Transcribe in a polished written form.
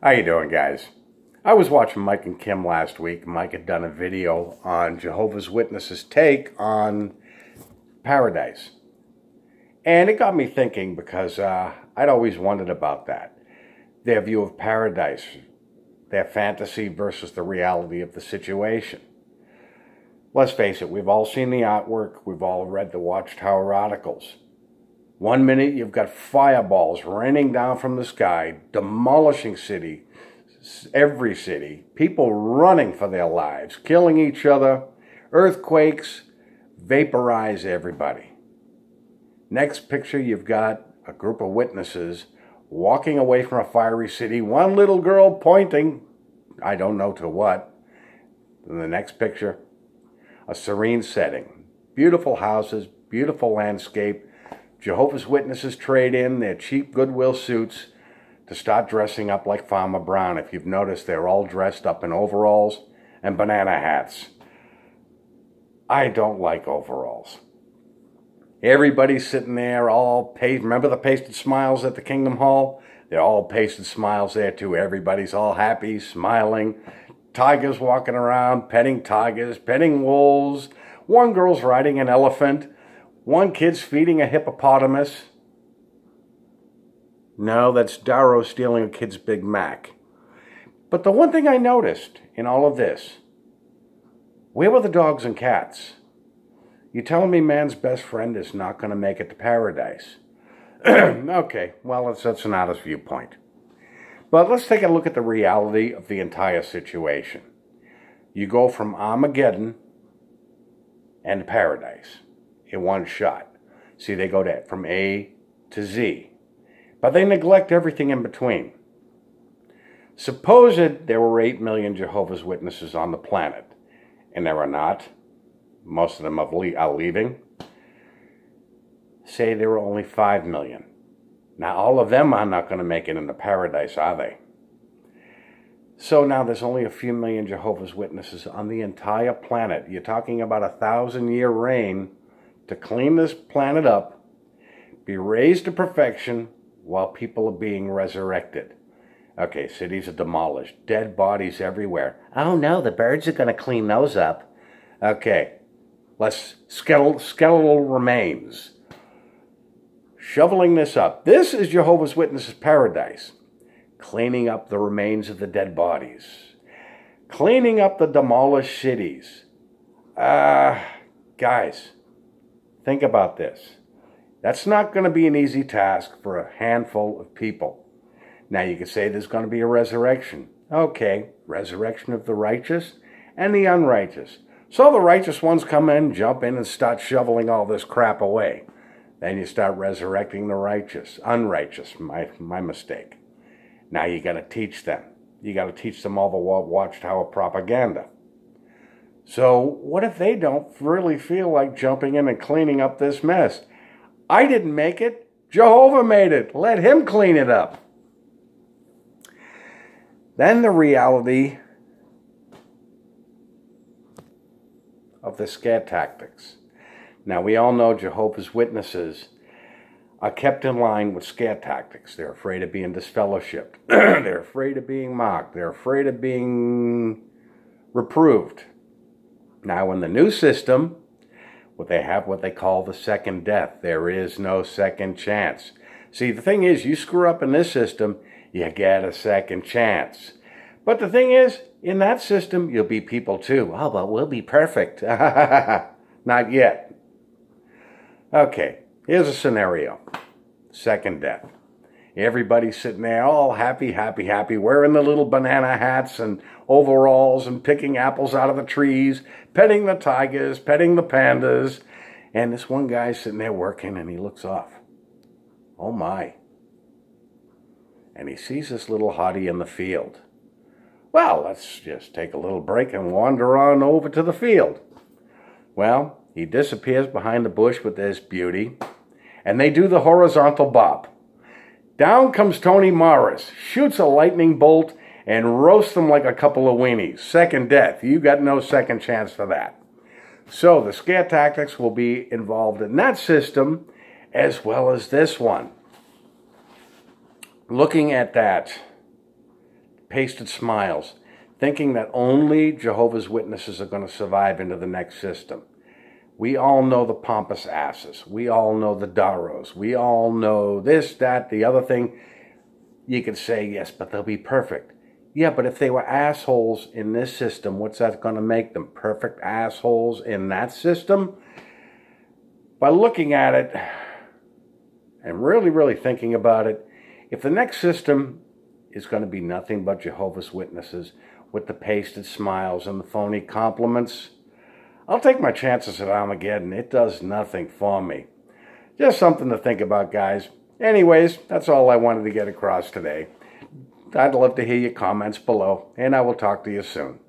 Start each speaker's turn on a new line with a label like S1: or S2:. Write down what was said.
S1: How you doing, guys? I was watching Mike and Kim last week. Mike had done a video on Jehovah's Witnesses' take on paradise. And it got me thinking because I'd always wondered about that. Their view of paradise, their fantasy versus the reality of the situation. Let's face it, we've all seen the artwork, we've all read the Watchtower articles. 1 minute you've got fireballs raining down from the sky, demolishing every city, people running for their lives, killing each other, earthquakes, vaporize everybody. Next picture, you've got a group of witnesses walking away from a fiery city, one little girl pointing, I don't know to what. In the next picture, a serene setting, beautiful houses, beautiful landscape. Jehovah's Witnesses trade in their cheap Goodwill suits to start dressing up like Farmer Brown. If you've noticed, they're all dressed up in overalls and banana hats. I don't like overalls. Everybody's sitting there all pasted. Remember the pasted smiles at the Kingdom Hall? They're all pasted smiles there too. Everybody's all happy, smiling. Tigers walking around, petting tigers, petting wolves. One girl's riding an elephant. One kid's feeding a hippopotamus. No, that's Darrow stealing a kid's Big Mac. But the one thing I noticed in all of this, where were the dogs and cats? You telling me man's best friend is not going to make it to paradise? Okay, well, that's an artist's viewpoint. But let's take a look at the reality of the entire situation. You go from Armageddon and paradise in one shot. See, they go from A to Z. But they neglect everything in between. Suppose there were 8 million Jehovah's Witnesses on the planet, and there are not. Most of them are leaving. Say there were only 5 million. Now, all of them are not going to make it into paradise, are they? So now there's only a few million Jehovah's Witnesses on the entire planet. You're talking about a 1,000-year reign to clean this planet up, be raised to perfection while people are being resurrected. Okay, cities are demolished, dead bodies everywhere. Oh no, the birds are going to clean those up. Okay, let's skeletal remains. Shoveling this up. This is Jehovah's Witnesses' paradise. Cleaning up the remains of the dead bodies. Cleaning up the demolished cities. Guys, think about this. That's not going to be an easy task for a handful of people. Now you could say there's going to be a resurrection. Okay, resurrection of the righteous and the unrighteous. So the righteous ones come in, jump in, and start shoveling all this crap away. Then you start resurrecting the unrighteous, my mistake. Now you got to teach them. You got to teach them all the Watchtower propaganda. So what if they don't really feel like jumping in and cleaning up this mess? I didn't make it. Jehovah made it. Let him clean it up. Then the reality of the scare tactics. Now, we all know Jehovah's Witnesses are kept in line with scare tactics. They're afraid of being disfellowshipped. They're afraid of being mocked. They're afraid of being reproved. Now, in the new system, they have what they call the second death. There is no second chance. See, the thing is, you screw up in this system, you get a second chance. But the thing is, in that system, you'll be people too. Oh, but we'll be perfect. Not yet. Okay, here's a scenario. Second death. Everybody's sitting there all happy, happy, happy, wearing the little banana hats and overalls and picking apples out of the trees, petting the tigers, petting the pandas. And this one guy's sitting there working and he looks off. Oh my. And he sees this little hottie in the field. Well, let's just take a little break and wander on over to the field. Well, he disappears behind the bush with this beauty, and they do the horizontal bop. Down comes Tony Morris, shoots a lightning bolt, and roasts them like a couple of weenies. Second death. You got no second chance for that. So the scare tactics will be involved in that system as well as this one. Looking at that pasted smiles, thinking that only Jehovah's Witnesses are going to survive into the next system. We all know the pompous asses. We all know the Daros. We all know this, that, the other thing. You could say, yes, but they'll be perfect. Yeah, but if they were assholes in this system, what's that going to make them? Perfect assholes in that system? By looking at it and really thinking about it, if the next system is going to be nothing but Jehovah's Witnesses with the pasted smiles and the phony compliments, I'll take my chances at Armageddon. It does nothing for me. Just something to think about, guys. Anyways, that's all I wanted to get across today. I'd love to hear your comments below, and I will talk to you soon.